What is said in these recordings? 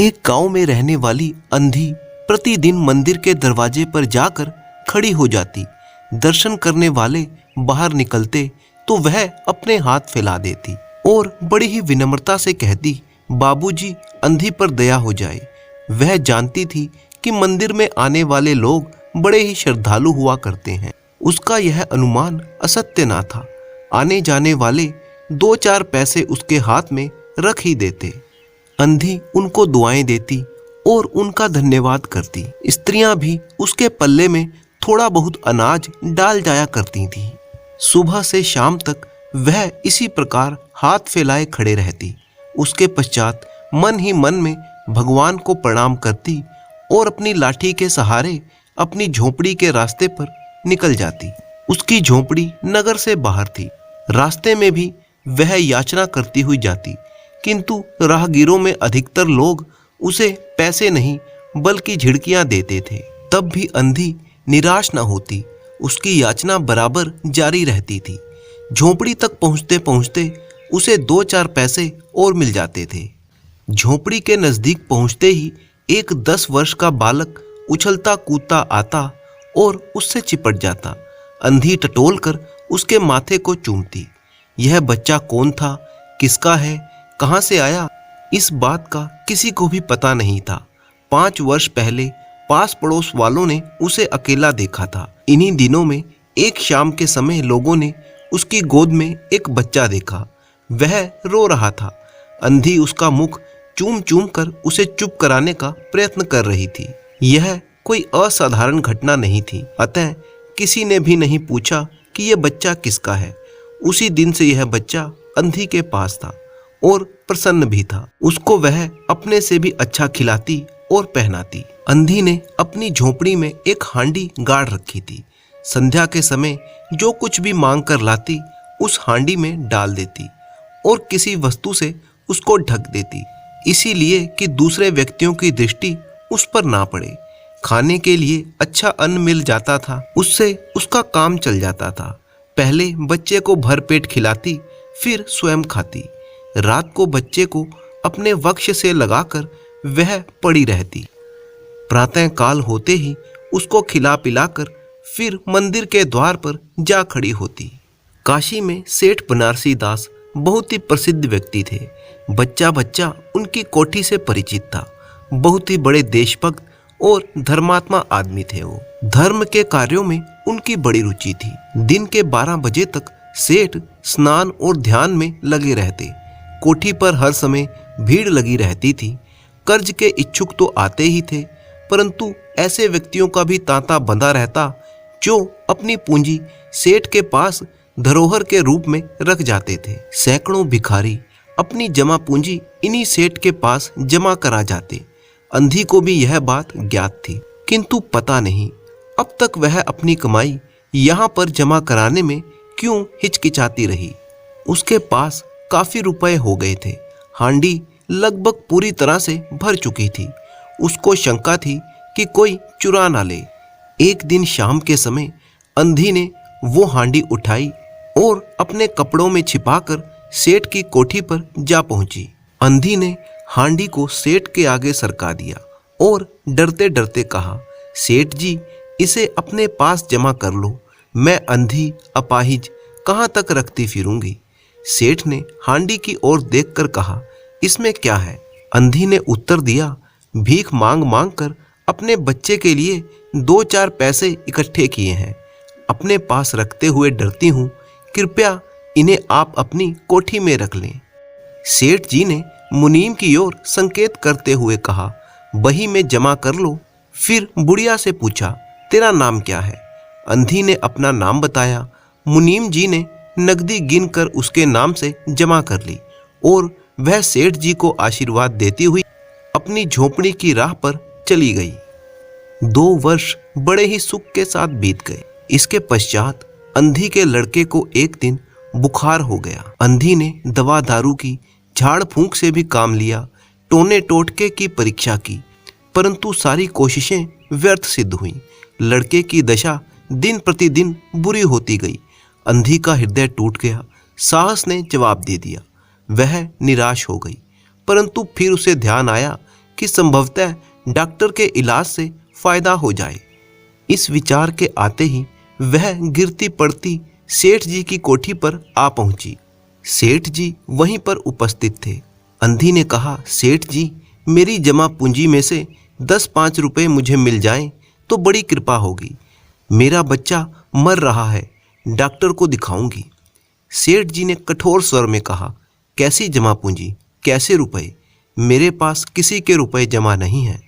एक गांव में रहने वाली अंधी प्रतिदिन मंदिर के दरवाजे पर जाकर खड़ी हो जाती। दर्शन करने वाले बाहर निकलते तो वह अपने हाथ फैला देती और बड़ी ही विनम्रता से कहती, बाबूजी, अंधी पर दया हो जाए। वह जानती थी कि मंदिर में आने वाले लोग बड़े ही श्रद्धालु हुआ करते हैं। उसका यह अनुमान असत्य ना था। आने जाने वाले 2-4 पैसे उसके हाथ में रख ही देते। अंधी उनको दुआएं देती और उनका धन्यवाद करती। स्त्रियां भी उसके पल्ले में थोड़ा बहुत अनाज डाल जाया करती थीं। सुबह से शाम तक वह इसी प्रकार हाथ फैलाए खड़े रहती। उसके पश्चात मन ही मन में भगवान को प्रणाम करती और अपनी लाठी के सहारे अपनी झोपड़ी के रास्ते पर निकल जाती। उसकी झोपड़ी नगर से बाहर थी। रास्ते में भी वह याचना करती हुई जाती, किंतु राहगीरों में अधिकतर लोग उसे पैसे नहीं बल्कि झिड़कियां देते थे। तब भी अंधी निराश न होती। उसकी याचना बराबर जारी रहती थी। झोपड़ी तक पहुंचते पहुंचते उसे 2-4 पैसे और मिल जाते थे। झोपड़ी के नजदीक पहुंचते ही एक 10 वर्ष का बालक उछलता कूदता आता और उससे चिपट जाता। अंधी टटोल कर उसके माथे को चूमती। यह बच्चा कौन था, किसका है, कहां से आया, इस बात का किसी को भी पता नहीं था। 5 वर्ष पहले पास पड़ोस वालों ने उसे अकेला देखा था। इन्हीं दिनों में एक शाम के समय लोगों ने उसकी गोद में एक बच्चा देखा। वह रो रहा था। अंधी उसका मुख चूम चूम कर उसे चुप कराने का प्रयत्न कर रही थी। यह कोई असाधारण घटना नहीं थी, अतः किसी ने भी नहीं पूछा कि यह बच्चा किसका है। उसी दिन से यह बच्चा अंधी के पास था और प्रसन्न भी था। उसको वह अपने से भी अच्छा खिलाती और पहनाती। अंधी ने अपनी झोपड़ी में एक हांडी गाड़ रखी थी। संध्या के समय जो कुछ भी मांग कर लाती उस हांडी में डाल देती और किसी वस्तु से उसको ढक देती, इसीलिए कि दूसरे व्यक्तियों की दृष्टि उस पर ना पड़े। खाने के लिए अच्छा अन्न मिल जाता था, उससे उसका काम चल जाता था। पहले बच्चे को भरपेट खिलाती, फिर स्वयं खाती। रात को बच्चे को अपने वक्ष से लगाकर वह पड़ी रहती। प्रातः काल होते ही उसको खिला पिलाकर फिर मंदिर के द्वार पर जा खड़ी होती। काशी में सेठ बनारसी दास बहुत ही प्रसिद्ध व्यक्ति थे। बच्चा बच्चा उनकी कोठी से परिचित था। बहुत ही बड़े देशभक्त और धर्मात्मा आदमी थे वो। धर्म के कार्यों में उनकी बड़ी रुचि थी। दिन के 12 बजे तक सेठ स्नान और ध्यान में लगे रहते। कोठी पर हर समय भीड़ लगी रहती थी। कर्ज के इच्छुक तो आते ही थे, परंतु ऐसे व्यक्तियों का भी तांता बंधा रहता जो अपनी पूंजी सेठ के पास धरोहर के रूप में रख जाते थे। सैकड़ों भिखारी अपनी जमा पूंजी इन्हीं सेठ के पास जमा करा जाते। अंधी को भी यह बात ज्ञात थी, किंतु पता नहीं अब तक वह अपनी कमाई यहाँ पर जमा कराने में क्यों हिचकिचाती रही। उसके पास काफी रुपए हो गए थे। हांडी लगभग पूरी तरह से भर चुकी थी। उसको शंका थी कि कोई चुरा ना ले। एक दिन शाम के समय अंधी ने वो हांडी उठाई और अपने कपड़ों में छिपाकर सेठ की कोठी पर जा पहुंची। अंधी ने हांडी को सेठ के आगे सरका दिया और डरते डरते कहा, सेठ जी, इसे अपने पास जमा कर लो। मैं अंधी अपाहिज कहाँ तक रखती फिरूंगी। सेठ ने हांडी की ओर देखकर कहा, इसमें क्या है। अंधी ने उत्तर दिया, भीख मांग मांग कर अपने बच्चे के लिए 2-4 पैसे इकट्ठे किए हैं। अपने पास रखते हुए डरती हूँ, कृपया इन्हें आप अपनी कोठी में रख लें। सेठ जी ने मुनीम की ओर संकेत करते हुए कहा, बही में जमा कर लो। फिर बुढ़िया से पूछा, तेरा नाम क्या है। अंधी ने अपना नाम बताया। मुनीम जी ने नकदी गिन कर उसके नाम से जमा कर ली और वह सेठ जी को आशीर्वाद देती हुई अपनी झोपड़ी की राह पर चली गई। 2 वर्ष बड़े ही सुख के साथ बीत गए। इसके पश्चात अंधी के लड़के को एक दिन बुखार हो गया। अंधी ने दवा दारू की, झाड़ फूंक से भी काम लिया, टोने टोटके की परीक्षा की, परंतु सारी कोशिशें व्यर्थ सिद्ध हुईं। लड़के की दशा दिन प्रतिदिन बुरी होती गई। अंधी का हृदय टूट गया। साहस ने जवाब दे दिया। वह निराश हो गई, परंतु फिर उसे ध्यान आया कि संभवतः डॉक्टर के इलाज से फायदा हो जाए। इस विचार के आते ही वह गिरती पड़ती सेठ जी की कोठी पर आ पहुंची। सेठ जी वहीं पर उपस्थित थे। अंधी ने कहा, सेठ जी, मेरी जमा पूंजी में से 10-5 रुपए मुझे मिल जाएं तो बड़ी कृपा होगी। मेरा बच्चा मर रहा है, डॉक्टर को दिखाऊंगी। सेठ जी ने कठोर स्वर में कहा, कैसी जमा पूंजी, कैसे रुपए? मेरे पास किसी के रुपए जमा नहीं है।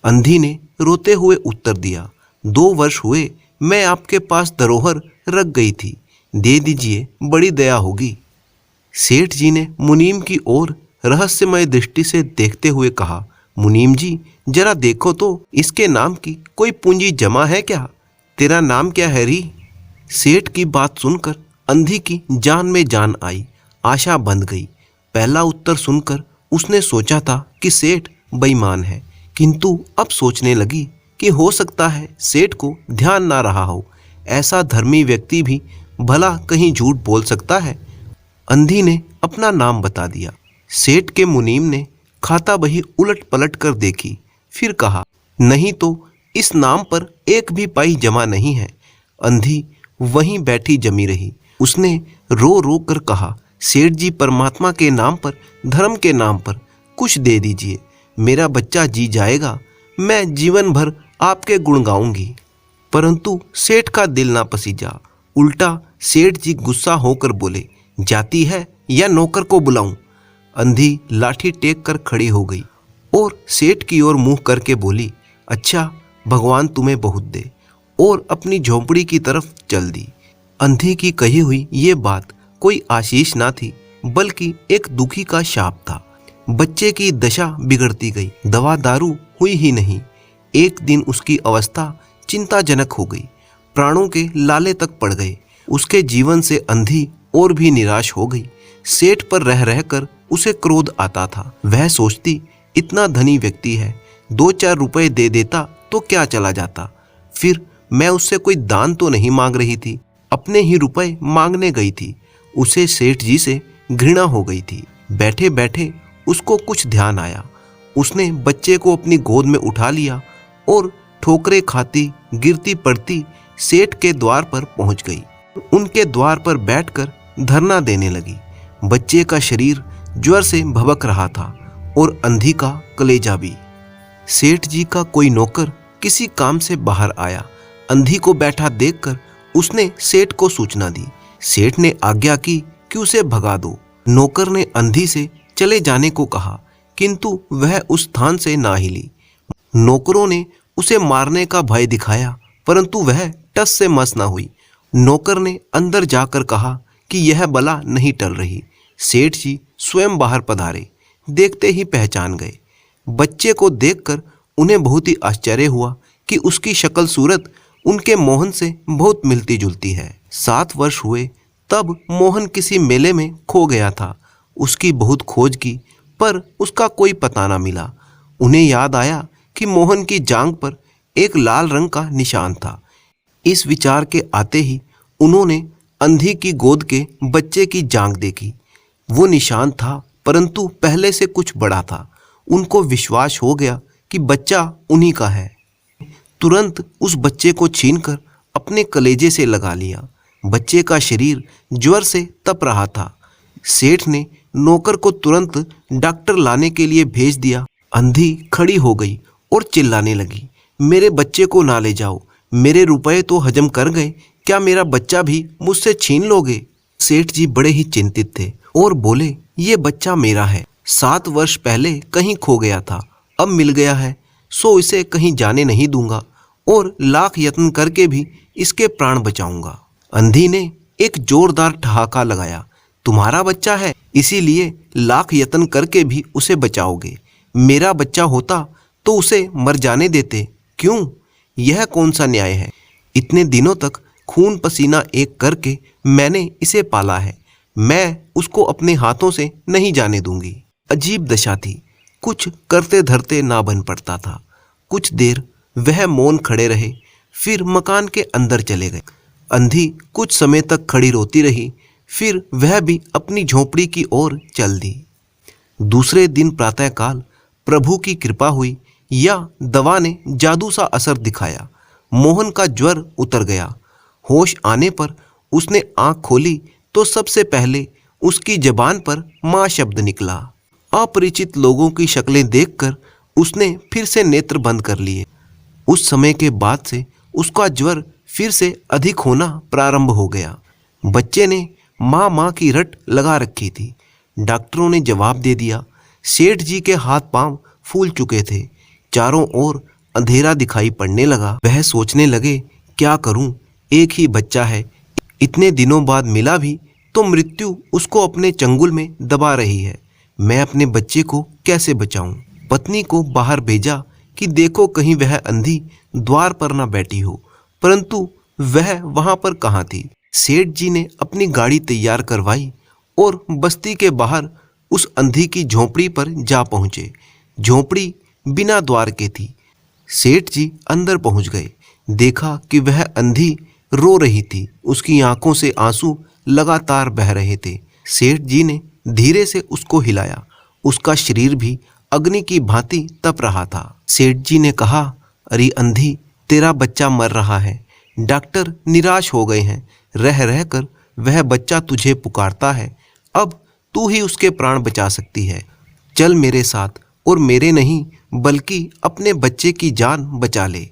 अंधी ने रोते हुए उत्तर दिया, 2 वर्ष हुए मैं आपके पास धरोहर रख गई थी, दे दीजिए, बड़ी दया होगी। सेठ जी ने मुनीम की ओर रहस्यमय दृष्टि से देखते हुए कहा, मुनीम जी, जरा देखो तो इसके नाम की कोई पूंजी जमा है क्या? तेरा नाम क्या है री? सेठ की बात सुनकर अंधी की जान में जान आई, आशा बंध गई। पहला उत्तर सुनकर उसने सोचा था कि सेठ बेईमान है, किंतु अब सोचने लगी कि हो सकता है सेठ को ध्यान ना रहा हो। ऐसा धर्मी व्यक्ति भी भला कहीं झूठ बोल सकता है। अंधी ने अपना नाम बता दिया। सेठ के मुनीम ने खाता बही उलट पलट कर देखी, फिर कहा, नहीं तो इस नाम पर एक भी पाई जमा नहीं है। अंधी वहीं बैठी जमी रही। उसने रो रो कर कहा, सेठ जी, परमात्मा के नाम पर, धर्म के नाम पर कुछ दे दीजिए, मेरा बच्चा जी जाएगा, मैं जीवन भर आपके गुण गाऊंगी। परंतु सेठ का दिल ना पसीजा। उल्टा सेठ जी गुस्सा होकर बोले, जाती है या नौकर को बुलाऊं? अंधी लाठी टेक कर खड़ी हो गई और सेठ की ओर मुंह करके बोली, अच्छा, भगवान तुम्हें बहुत दे, और अपनी झोंपड़ी की तरफ चल दी। अंधी की कही हुई ये बात कोई आशीष ना थी, बल्कि एक दुखी का शाप था। बच्चे की दशा बिगड़ती गई, दवा दारू हुई ही नहीं। एक दिन उसकी अवस्था चिंताजनक हो गई, प्राणों के लाले तक पड़ गए। उसके जीवन से अंधी और भी निराश हो गई। सेठ पर रह रहकर उसे क्रोध आता था। वह सोचती, इतना धनी व्यक्ति है, 2-4 रुपए दे देता तो क्या चला जाता। फिर मैं उससे कोई दान तो नहीं मांग रही थी, अपने ही रुपए मांगने गई थी। उसे सेठ जी से घृणा हो गई थी। बैठे बैठे उसको कुछ ध्यान आया। उसने बच्चे को अपनी गोद में उठा लिया और ठोकरे खाती गिरती पड़ती सेठ के द्वार पर पहुंच गई। उनके द्वार पर बैठकर धरना देने लगी। बच्चे का शरीर ज्वर से भभक रहा था और अंधी का कलेजा भी। सेठ जी का कोई नौकर किसी काम से बाहर आया। अंधी को बैठा देखकर उसने सेठ को सूचना दी। सेठ ने आज्ञा की कि उसे भगा दो। नौकर ने अंधी से चले जाने को कहा, किंतु वह उस स्थान से ना हिली। नौकरों ने उसे मारने का भय दिखाया, परंतु वह टस से मस न हुई। नौकर ने अंदर जाकर कहा कि यह बला नहीं टल रही। सेठ जी स्वयं बाहर पधारे, देखते ही पहचान गए। बच्चे को देखकर उन्हें बहुत ही आश्चर्य हुआ कि उसकी शक्ल सूरत उनके मोहन से बहुत मिलती जुलती है। 7 वर्ष हुए तब मोहन किसी मेले में खो गया था। उसकी बहुत खोज की, पर उसका कोई पता ना मिला। उन्हें याद आया कि मोहन की जांघ पर एक लाल रंग का निशान था। इस विचार के आते ही उन्होंने अंधी की गोद के बच्चे की जांघ देखी। वो निशान था, परंतु पहले से कुछ बड़ा था। उनको विश्वास हो गया कि बच्चा उन्हीं का है। तुरंत उस बच्चे को छीनकर अपने कलेजे से लगा लिया। बच्चे का शरीर ज्वर से तप रहा था। सेठ ने नौकर को तुरंत डॉक्टर लाने के लिए भेज दिया। अंधी खड़ी हो गई और चिल्लाने लगी, मेरे बच्चे को ना ले जाओ, मेरे रुपए तो हजम कर गए, क्या मेरा बच्चा भी मुझसे छीन लोगे? सेठ जी बड़े ही चिंतित थे और बोले, ये बच्चा मेरा है, 7 वर्ष पहले कहीं खो गया था, अब मिल गया है, सो इसे कहीं जाने नहीं दूंगा और लाख यत्न करके भी इसके प्राण बचाऊंगा। अंधी ने एक जोरदार ठहाका लगाया, तुम्हारा बच्चा है, इसीलिए लाख यत्न करके भी उसे बचाओगे। मेरा बच्चा होता तो उसे मर जाने देते, क्यों? यह कौन सा न्याय है? इतने दिनों तक खून पसीना एक करके मैंने इसे पाला है, मैं उसको अपने हाथों से नहीं जाने दूंगी। अजीब दशा थी, कुछ करते धरते ना बन पड़ता था। कुछ देर वह मौन खड़े रहे, फिर मकान के अंदर चले गए। अंधी कुछ समय तक खड़ी रोती रही, फिर वह भी अपनी झोंपड़ी की ओर चल दी। दूसरे दिन प्रातःकाल प्रभु की कृपा हुई या दवा ने जादू सा असर दिखाया। मोहन का ज्वर उतर गया। होश आने पर उसने आंख खोली तो सबसे पहले उसकी जबान पर माँ शब्द निकला। अपरिचित लोगों की शक्लें देखकर उसने फिर से नेत्र बंद कर लिए। उस समय के बाद से उसका ज्वर फिर से अधिक होना प्रारंभ हो गया। बच्चे ने माँ माँ की रट लगा रखी थी। डॉक्टरों ने जवाब दे दिया। सेठ जी के हाथ पांव फूल चुके थे। चारों ओर अंधेरा दिखाई पड़ने लगा। वह सोचने लगे, क्या करूं, एक ही बच्चा है, इतने दिनों बाद मिला भी तो मृत्यु उसको अपने चंगुल में दबा रही है। मैं अपने बच्चे को कैसे बचाऊं? पत्नी को बाहर भेजा कि देखो कहीं वह अंधी द्वार पर न बैठी हो, परंतु वह वहां पर कहाँ थी। सेठ जी ने अपनी गाड़ी तैयार करवाई और बस्ती के बाहर उस अंधी की झोंपड़ी पर जा पहुंचे। झोंपड़ी बिना द्वार के थी। सेठ जी अंदर पहुंच गए। देखा कि वह अंधी रो रही थी। उसकी आंखों से आंसू लगातार बह रहे थे। सेठ जी ने धीरे से उसको हिलाया। उसका शरीर भी अग्नि की भांति तप रहा था। सेठ जी ने कहा, अरे अंधी, तेरा बच्चा मर रहा है। डॉक्टर निराश हो गए हैं। रह रहकर वह बच्चा तुझे पुकारता है। अब तू ही उसके प्राण बचा सकती है। चल मेरे साथ और मेरे नहीं बल्कि अपने बच्चे की जान बचा ले।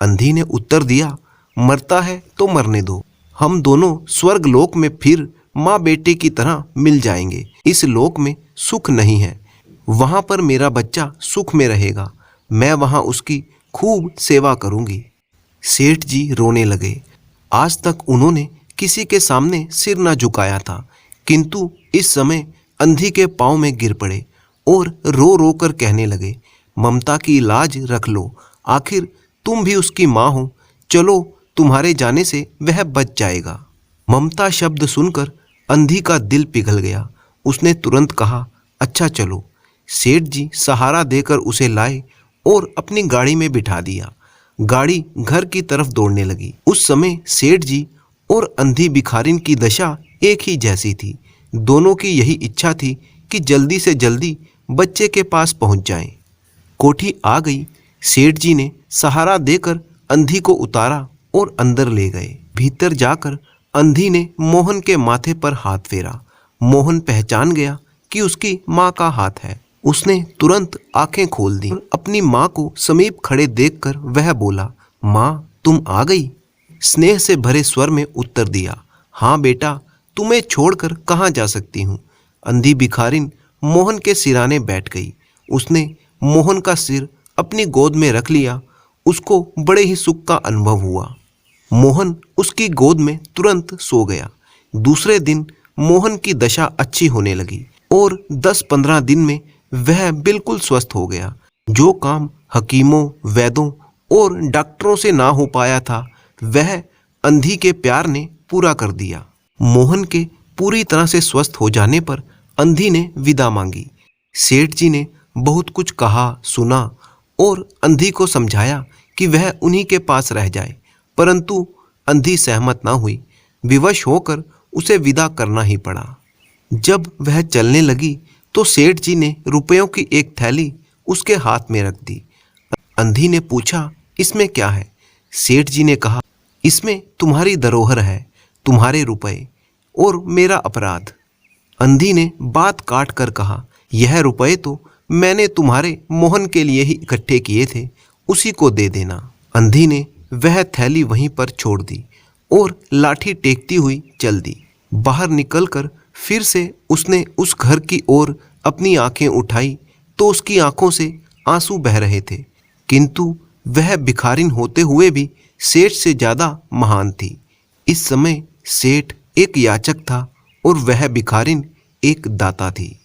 अंधी ने उत्तर दिया, मरता है तो मरने दो। हम दोनों स्वर्ग लोक में फिर माँ बेटे की तरह मिल जाएंगे। इस लोक में सुख नहीं है, वहाँ पर मेरा बच्चा सुख में रहेगा। मैं वहाँ उसकी खूब सेवा करूँगी। सेठ जी रोने लगे। आज तक उन्होंने किसी के सामने सिर न झुकाया था, किंतु इस समय अंधी के पांव में गिर पड़े और रो रो कर कहने लगे, ममता की लाज रख लो, आखिर तुम भी उसकी माँ हो। चलो, तुम्हारे जाने से वह बच जाएगा। ममता शब्द सुनकर अंधी का दिल पिघल गया। उसने तुरंत कहा, अच्छा चलो। सेठ जी सहारा देकर उसे लाए और अपनी गाड़ी में बिठा दिया। गाड़ी घर की तरफ दौड़ने लगी। उस समय सेठ जी और अंधी भिखारिन की दशा एक ही जैसी थी। दोनों की यही इच्छा थी कि जल्दी से जल्दी बच्चे के पास पहुंच जाएं। कोठी आ गई। सेठ जी ने सहारा देकर अंधी को उतारा और अंदर ले गए। भीतर जाकर अंधी ने मोहन के माथे पर हाथ फेरा। मोहन पहचान गया कि उसकी माँ का हाथ है। उसने तुरंत आंखें खोल दी। अपनी माँ को समीप खड़े देखकर वह बोला, माँ तुम आ गई? स्नेह से भरे स्वर में उत्तर दिया, हाँ बेटा, तुम्हें छोड़कर कहाँ जा सकती हूँ। अंधी भिखारिन मोहन के सिराने बैठ गई। उसने मोहन का सिर अपनी गोद में रख लिया। उसको बड़े ही सुख का अनुभव हुआ। मोहन उसकी गोद में तुरंत सो गया। दूसरे दिन मोहन की दशा अच्छी होने लगी और 10-15 दिन में वह बिल्कुल स्वस्थ हो गया। जो काम हकीमों, वैद्यों और डॉक्टरों से ना हो पाया था, वह अंधी के प्यार ने पूरा कर दिया। मोहन के पूरी तरह से स्वस्थ हो जाने पर अंधी ने विदा मांगी। सेठ जी ने बहुत कुछ कहा सुना और अंधी को समझाया कि वह उन्हीं के पास रह जाए, परंतु अंधी सहमत ना हुई। विवश होकर उसे विदा करना ही पड़ा। जब वह चलने लगी तो सेठ जी ने रुपयों की एक थैली उसके हाथ में रख दी। अंधी ने पूछा, इसमें क्या है? सेठ जी ने कहा, इसमें तुम्हारी धरोहर है, तुम्हारे रुपए और मेरा अपराध। अंधी ने बात काट कर कहा, यह रुपए तो मैंने तुम्हारे मोहन के लिए ही इकट्ठे किए थे, उसी को दे देना। अंधी ने वह थैली वहीं पर छोड़ दी और लाठी टेकती हुई चल दी। बाहर निकलकर फिर से उसने उस घर की ओर अपनी आंखें उठाई तो उसकी आंखों से आंसू बह रहे थे, किंतु वह भिखारिन होते हुए भी सेठ से ज़्यादा महान थी। इस समय सेठ एक याचक था और वह भिखारिन एक दाता थी।